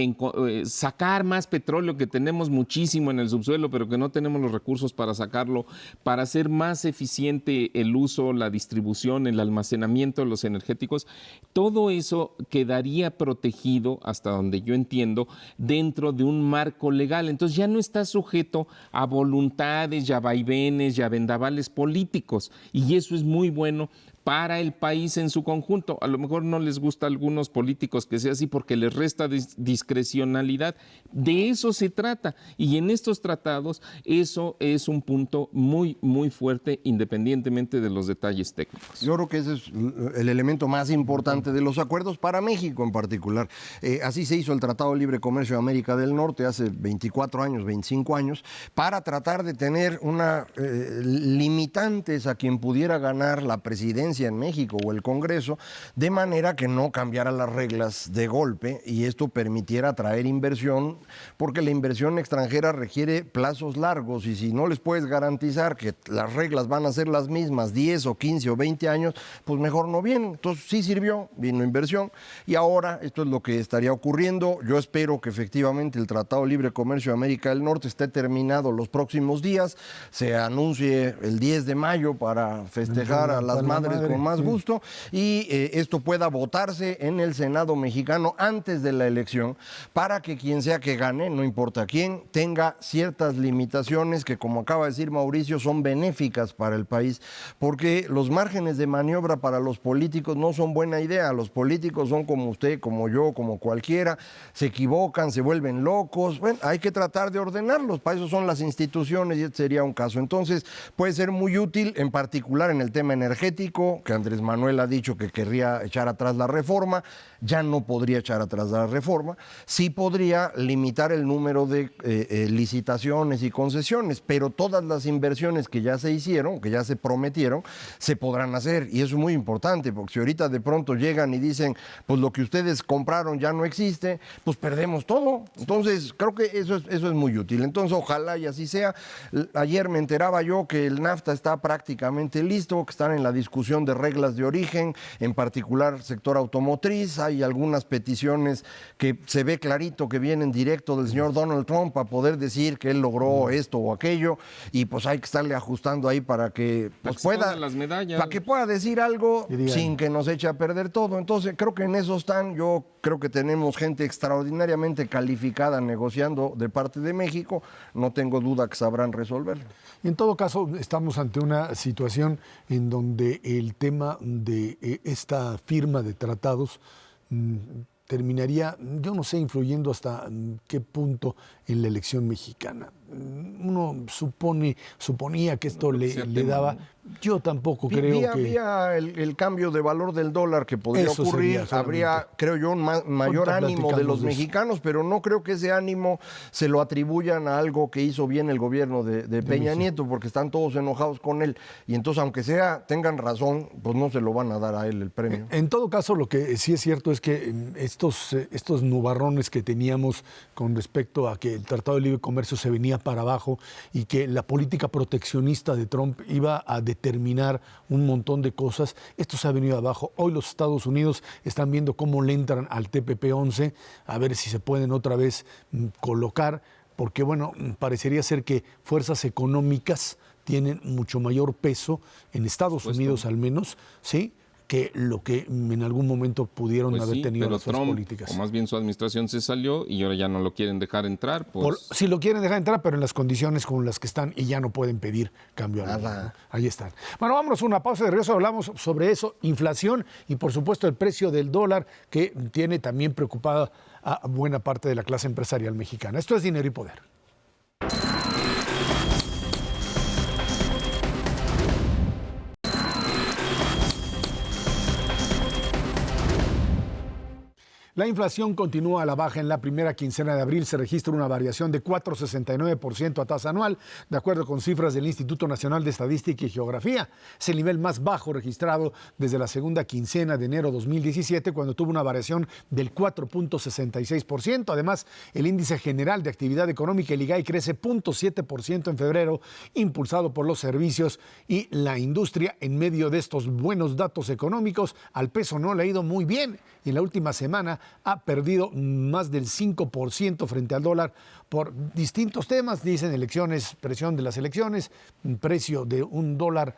sacar más petróleo, que tenemos muchísimo en el subsuelo, pero que no tenemos los recursos para sacarlo, para hacer más eficiente el uso, la distribución, el almacenamiento de los energéticos, todo eso quedaría protegido, hasta donde yo entiendo, dentro de un marco legal. Entonces ya no está sujeto a voluntades, ya vaivenes, ya vendavales políticos, y eso es muy bueno para el país en su conjunto. A lo mejor no les gusta a algunos políticos que sea así porque les resta discrecionalidad. De eso se trata. Y en estos tratados eso es un punto muy, muy fuerte, independientemente de los detalles técnicos. Yo creo que ese es el elemento más importante de los acuerdos para México en particular. Así se hizo el Tratado de Libre Comercio de América del Norte hace 24 años, 25 años, para tratar de tener limitantes a quien pudiera ganar la presidencia en México o el Congreso, de manera que no cambiara las reglas de golpe y esto permitiera atraer inversión, porque la inversión extranjera requiere plazos largos, y si no les puedes garantizar que las reglas van a ser las mismas 10 o 15 o 20 años, pues mejor no vienen. Entonces sí sirvió, vino inversión, y ahora esto es lo que estaría ocurriendo. Yo espero que efectivamente el Tratado de Libre Comercio de América del Norte esté terminado los próximos días, se anuncie el 10 de mayo para festejar a las madres con más gusto, y esto pueda votarse en el Senado mexicano antes de la elección, para que quien sea que gane, no importa quién, tenga ciertas limitaciones que, como acaba de decir Mauricio, son benéficas para el país, porque los márgenes de maniobra para los políticos no son buena idea. Los políticos son como usted, como yo, como cualquiera, se equivocan, se vuelven locos. Bueno, hay que tratar de ordenarlos, para eso son las instituciones, y este sería un caso. Entonces puede ser muy útil, en particular en el tema energético, que Andrés Manuel ha dicho que querría echar atrás la reforma. Ya no podría echar atrás la reforma, sí podría limitar el número de licitaciones y concesiones, pero todas las inversiones que ya se hicieron, que ya se prometieron, se podrán hacer, y eso es muy importante, porque si ahorita de pronto llegan y dicen, pues lo que ustedes compraron ya no existe, pues perdemos todo. Entonces creo que eso es muy útil. Entonces ojalá y así sea. Ayer me enteraba yo que el NAFTA está prácticamente listo, que están en la discusión de reglas de origen, en particular sector automotriz. Hay algunas peticiones que se ve clarito que vienen directo del señor Donald Trump para poder decir que él logró esto o aquello, y pues hay que estarle ajustando ahí para que pues pueda las medallas, para que pueda decir algo sin que nos eche a perder todo. Entonces creo que en eso están. Yo creo que tenemos gente extraordinariamente calificada negociando de parte de México. No tengo duda que sabrán resolverlo. En todo caso, estamos ante una situación en donde el tema de esta firma de tratados terminaría, yo no sé, influyendo hasta qué punto en la elección mexicana. Uno suponía que esto le daba. Yo tampoco creo que... Había el cambio de valor del dólar que podría ocurrir. Habría, creo yo, un mayor ánimo de los mexicanos, pero no creo que ese ánimo se lo atribuyan a algo que hizo bien el gobierno de Peña Nieto, porque están todos enojados con él. Y entonces, aunque tengan razón, pues no se lo van a dar a él el premio. En todo caso, lo que sí es cierto es que estos nubarrones que teníamos con respecto a que el Tratado de Libre Comercio se venía para abajo y que la política proteccionista de Trump iba a determinar un montón de cosas, esto se ha venido abajo. Hoy los Estados Unidos están viendo cómo le entran al TPP-11, a ver si se pueden otra vez colocar, porque bueno, parecería ser que fuerzas económicas tienen mucho mayor peso, en Estados Unidos al menos, ¿sí?, que lo que en algún momento pudieron Pues haber sí, tenido pero las fuerzas Trump, políticas. o más bien su administración se salió y ahora ya no lo quieren dejar entrar. Pues Si lo quieren dejar entrar, pero en las condiciones con las que están y ya no pueden pedir cambio alguno, Nada. ¿no? Ahí están. Bueno, vámonos a una pausa, de regreso hablamos sobre eso, inflación y por supuesto el precio del dólar que tiene también preocupada a buena parte de la clase empresarial mexicana. Esto es Dinero y Poder. La inflación continúa a la baja. En la primera quincena de abril se registra una variación de 4,69% a tasa anual, de acuerdo con cifras del Instituto Nacional de Estadística y Geografía. Es el nivel más bajo registrado desde la segunda quincena de enero de 2017, cuando tuvo una variación del 4,66%. Además, el índice general de actividad económica, el IGAI, crece 0,7% en febrero, impulsado por los servicios y la industria. En medio de estos buenos datos económicos, al peso no le ha ido muy bien y en la última semana ha perdido más del 5% frente al dólar por distintos temas. Dicen elecciones, presión de las elecciones, precio de un dólar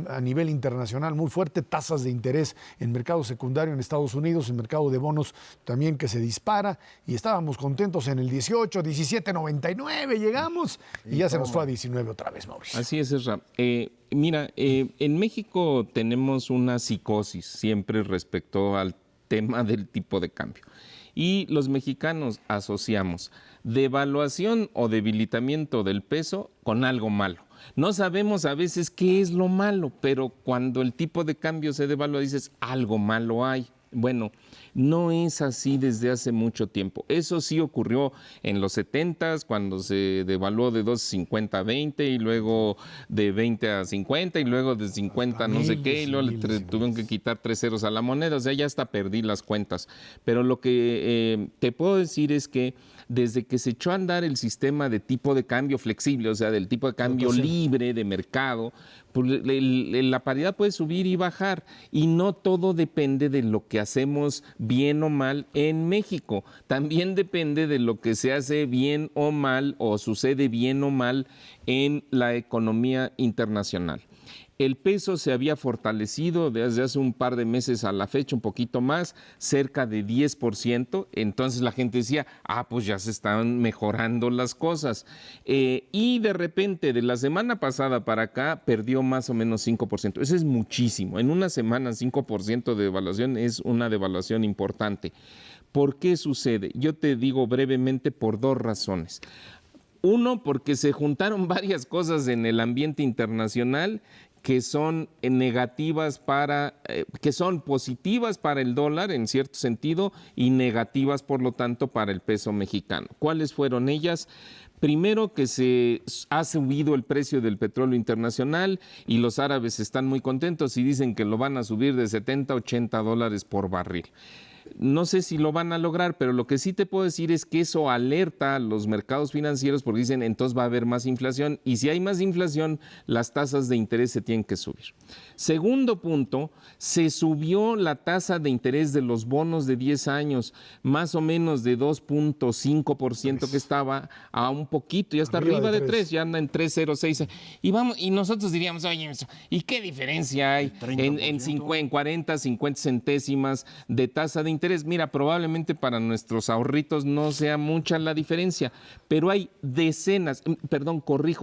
a nivel internacional muy fuerte, tasas de interés en mercado secundario en Estados Unidos, en mercado de bonos también que se dispara, y estábamos contentos en el 18, 17.99 llegamos y ya se nos fue a 19 otra vez, Mauricio. así es, Ezra. Mira, en México tenemos una psicosis siempre respecto al tema del tipo de cambio. Y los mexicanos asociamos devaluación o debilitamiento del peso con algo malo. No sabemos a veces qué es lo malo, pero cuando el tipo de cambio se devalúa dices, algo malo hay. Bueno, no es así desde hace mucho tiempo. Eso sí ocurrió en los 70s, cuando se devaluó de 2.50 a 20 y luego de 20 a 50 y luego de 50 no sé qué y luego le tuvieron que quitar 3 ceros a la moneda. O sea, ya hasta perdí las cuentas. Pero lo que te puedo decir es que desde que se echó a andar el sistema de tipo de cambio flexible, o sea, del tipo de cambio libre de mercado, pues la paridad puede subir y bajar y no todo depende de lo que hacemos bien o mal en México. También depende de lo que se hace bien o mal o sucede bien o mal en la economía internacional. El peso se había fortalecido desde hace un par de meses a la fecha, un poquito más, cerca de 10%. Entonces la gente decía, pues ya se están mejorando las cosas. Y de repente, de la semana pasada para acá, perdió más o menos 5%. Eso es muchísimo. En una semana, 5% de devaluación es una devaluación importante. ¿Por qué sucede? Yo te digo brevemente por dos razones. Uno, porque se juntaron varias cosas en el ambiente internacional que son negativas que son positivas para el dólar en cierto sentido y negativas por lo tanto para el peso mexicano. ¿Cuáles fueron ellas? Primero, que se ha subido el precio del petróleo internacional y los árabes están muy contentos y dicen que lo van a subir de 70 a 80 dólares por barril. No sé si lo van a lograr, pero lo que sí te puedo decir es que eso alerta a los mercados financieros porque dicen entonces va a haber más inflación y si hay más inflación, las tasas de interés se tienen que subir. Segundo punto, se subió la tasa de interés de los bonos de 10 años, más o menos de 2.5% que estaba a un poquito, ya está arriba de 3, ya anda en 3.06. Y nosotros diríamos, oye, ¿y qué diferencia hay en 40, 50 centésimas de tasa de interés? Mira, probablemente para nuestros ahorritos no sea mucha la diferencia, pero hay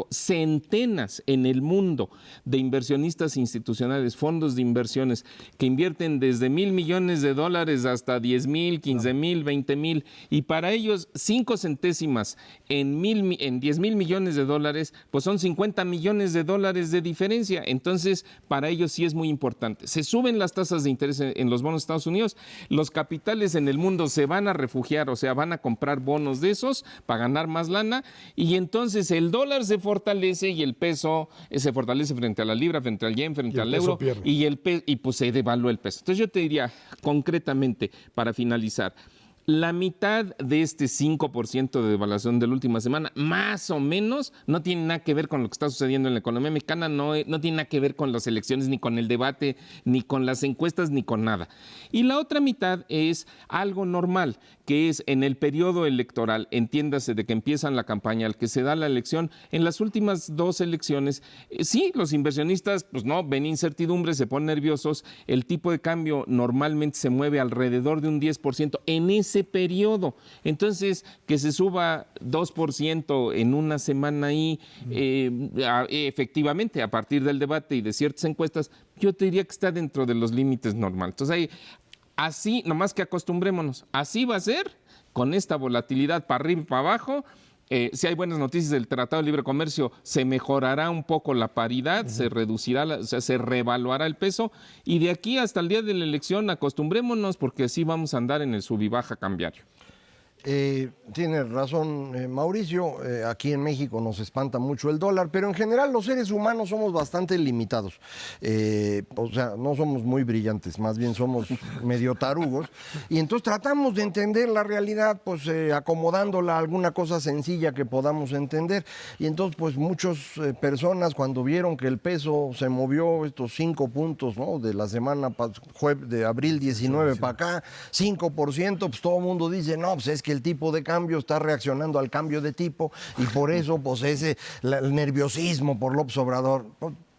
centenas en el mundo de inversionistas institucionales, fondos de inversiones que invierten desde $1,000 millones hasta 10,000, 15,000, 20,000 y para ellos 5 centésimas en 10,000 millones de dólares, pues son 50 millones de dólares de diferencia. Entonces, para ellos sí es muy importante. Se suben las tasas de interés en los bonos de Estados Unidos, los capitales en el mundo se van a refugiar, o sea, van a comprar bonos de esos para ganar más lana y entonces el dólar se fortalece y el peso se fortalece frente a la libra, frente al yen, frente al euro y pues se devalúa el peso. Entonces yo te diría concretamente, para finalizar, La mitad de este 5% de devaluación de la última semana, más o menos, no tiene nada que ver con lo que está sucediendo en la economía mexicana, no tiene nada que ver con las elecciones, ni con el debate, ni con las encuestas, ni con nada. Y la otra mitad es algo normal, que es en el periodo electoral, entiéndase de que empiezan la campaña, al que se da la elección. En las últimas 2 elecciones, sí, los inversionistas pues no ven incertidumbre, se ponen nerviosos, el tipo de cambio normalmente se mueve alrededor de un 10% en ese periodo. Entonces, que se suba 2% en una semana ahí, efectivamente, a partir del debate y de ciertas encuestas, yo te diría que está dentro de los límites normales. Entonces, así, nomás que acostumbrémonos, así va a ser, con esta volatilidad para arriba y para abajo. Si hay buenas noticias del Tratado de Libre Comercio, se mejorará un poco la paridad, se reducirá, o sea, se reevaluará el peso, y de aquí hasta el día de la elección acostumbrémonos, porque así vamos a andar en el sub y baja cambiario. Tiene razón Mauricio, aquí en México nos espanta mucho el dólar, pero en general los seres humanos somos bastante limitados, o sea, no somos muy brillantes, más bien somos medio tarugos, y entonces tratamos de entender la realidad, pues acomodándola a alguna cosa sencilla que podamos entender, y entonces pues muchas personas cuando vieron que el peso se movió estos 5 puntos, ¿no?, de la semana de abril 19 para acá, 5%, pues todo el mundo dice, no, pues es que el tipo de cambio está reaccionando al cambio de tipo y por eso pues el nerviosismo por López Obrador.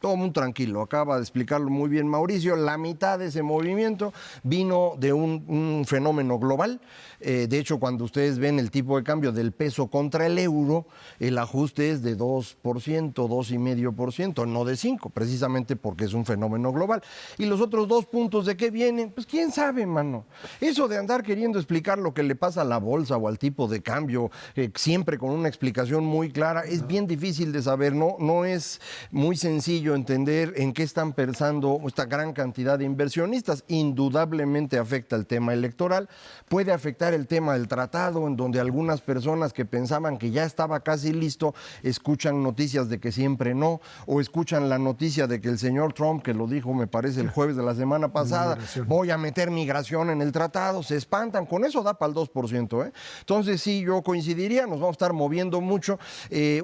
Todo muy tranquilo, acaba de explicarlo muy bien Mauricio, la mitad de ese movimiento vino de un fenómeno global. De hecho, cuando ustedes ven el tipo de cambio del peso contra el euro, el ajuste es de 2%, 2,5%, no de 5%, precisamente porque es un fenómeno global. Y los otros 2 puntos, ¿de qué vienen? Pues quién sabe, mano. Eso de andar queriendo explicar lo que le pasa a la bolsa o al tipo de cambio, siempre con una explicación muy clara, es bien difícil de saber, no es muy sencillo entender en qué están pensando esta gran cantidad de inversionistas. Indudablemente afecta el tema electoral, puede afectar el tema del tratado, en donde algunas personas que pensaban que ya estaba casi listo, escuchan noticias de que siempre no, o escuchan la noticia de que el señor Trump, que lo dijo me parece el jueves de la semana pasada, voy a meter migración en el tratado, se espantan, con eso da para el 2%. Entonces sí, yo coincidiría, nos vamos a estar moviendo mucho.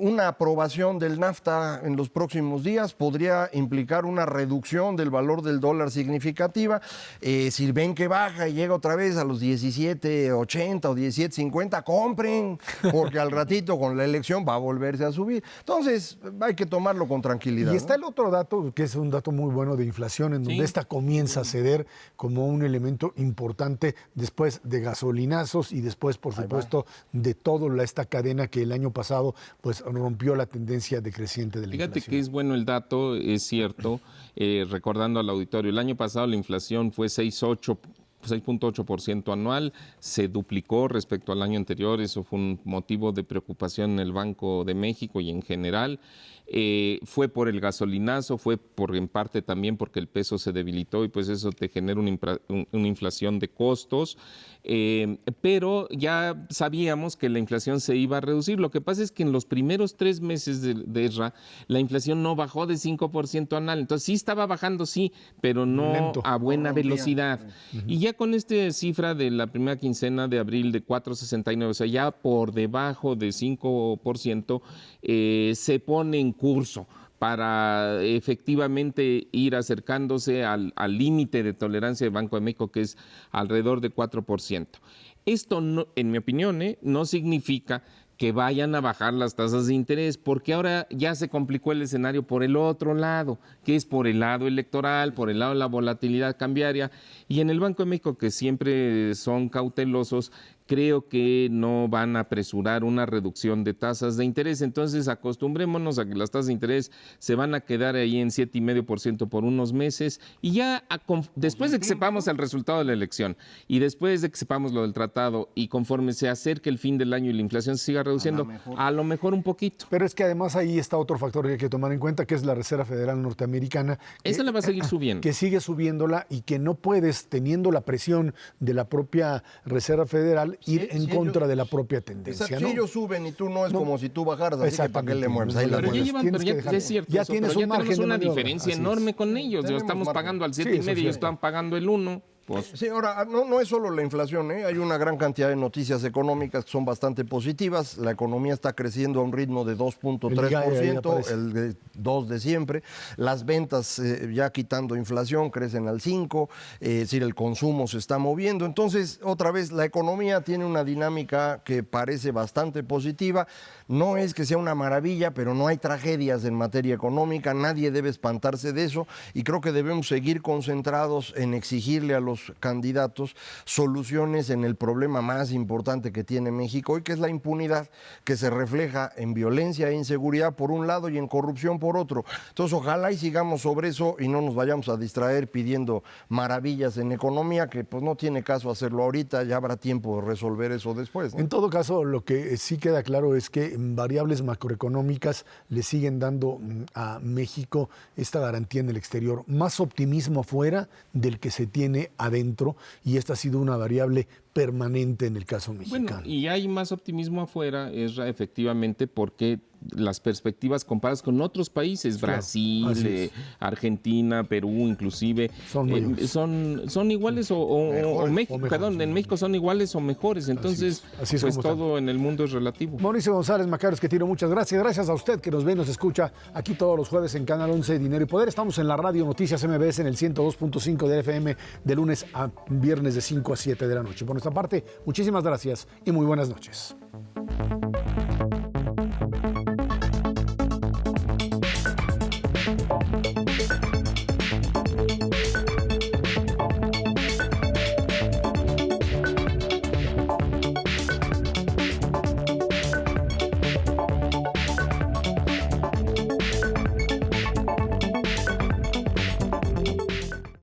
Una aprobación del NAFTA en los próximos días podría implicar una reducción del valor del dólar significativa. Si ven que baja y llega otra vez a los 17.80 o 17.50, compren, porque al ratito con la elección va a volverse a subir. Entonces hay que tomarlo con tranquilidad. Y está ¿no? el otro dato, que es un dato muy bueno de inflación, en donde esta comienza a ceder como un elemento importante después de gasolinazos y después, por supuesto, de toda esta cadena que el año pasado pues rompió la tendencia decreciente de la inflación. Fíjate que es bueno el dato, es cierto, recordando al auditorio, el año pasado la inflación fue 6.8% anual, se duplicó respecto al año anterior, eso fue un motivo de preocupación en el Banco de México y en general. Fue por el gasolinazo, fue en parte también porque el peso se debilitó y pues eso te genera una inflación de costos, pero ya sabíamos que la inflación se iba a reducir. Lo que pasa es que en los primeros 3 meses de Esra, la inflación no bajó de 5% anual, entonces sí estaba bajando, sí, pero no lento, a buena velocidad. Y ya con esta cifra de la primera quincena de abril de 4.69, o sea, ya por debajo de 5%, se pone en curso para efectivamente ir acercándose al límite de tolerancia del Banco de México, que es alrededor de 4%. Esto, no, en mi opinión, no significa que vayan a bajar las tasas de interés, porque ahora ya se complicó el escenario por el otro lado, que es por el lado electoral, por el lado de la volatilidad cambiaria, y en el Banco de México, que siempre son cautelosos, creo que no van a apresurar una reducción de tasas de interés. Entonces, acostumbrémonos a que las tasas de interés se van a quedar ahí en 7,5% por unos meses, y ya después de que sepamos el resultado de la elección y después de que sepamos lo del tratado y conforme se acerque el fin del año y la inflación se siga reduciendo, a lo mejor un poquito. Pero es que además ahí está otro factor que hay que tomar en cuenta, que es la Reserva Federal Norteamericana. Esa la va a seguir subiendo. Que sigue subiéndola y que no puedes, teniendo la presión de la propia Reserva Federal, ir en contra de la propia tendencia. Exacto, ¿no? si ellos suben y tú no es como si tú bajaras, así que ¿para qué le mueves? Ahí la Pero mueves. ya es cierto, ya eso, tienes pero un margen tenemos de una maniobra. diferencia Así enorme es. con ellos. Tenemos Estamos margen. pagando al Sí, 7,5 y eso es ellos cierto. están pagando el 1. Pues, Sí, ahora, no es solo la inflación, ¿eh? Hay una gran cantidad de noticias económicas que son bastante positivas. La economía está creciendo a un ritmo de 2.3%, el de 2% de siempre. Las ventas, ya quitando inflación, crecen al 5%, es decir, el consumo se está moviendo. Entonces, otra vez, la economía tiene una dinámica que parece bastante positiva. No es que sea una maravilla, pero no hay tragedias en materia económica, nadie debe espantarse de eso y creo que debemos seguir concentrados en exigirle a los candidatos soluciones en el problema más importante que tiene México hoy, que es la impunidad, que se refleja en violencia e inseguridad por un lado y en corrupción por otro. Entonces, ojalá y sigamos sobre eso y no nos vayamos a distraer pidiendo maravillas en economía, que pues no tiene caso hacerlo ahorita, ya habrá tiempo de resolver eso después, ¿no? En todo caso, lo que sí queda claro es que variables macroeconómicas le siguen dando a México esta garantía en el exterior, más optimismo afuera del que se tiene adentro, y esta ha sido una variable permanente en el caso mexicano. bueno, y hay más optimismo afuera, Esra, efectivamente, porque las perspectivas comparadas con otros países, Claro, Brasil, así es. Argentina, Perú, inclusive, Son mayores. son iguales o México, o mejores, perdón, sí. en México son iguales o mejores. Entonces, Así es pues como están. todo en el mundo es relativo. Mauricio González Macarios, que tiro, muchas gracias. Gracias a usted que nos ve y nos escucha aquí todos los jueves en Canal 11 Dinero y Poder. Estamos en la radio Noticias MBS en el 102.5 de FM de lunes a viernes de 5 a 7 de la noche. Por nuestra parte, muchísimas gracias y muy buenas noches.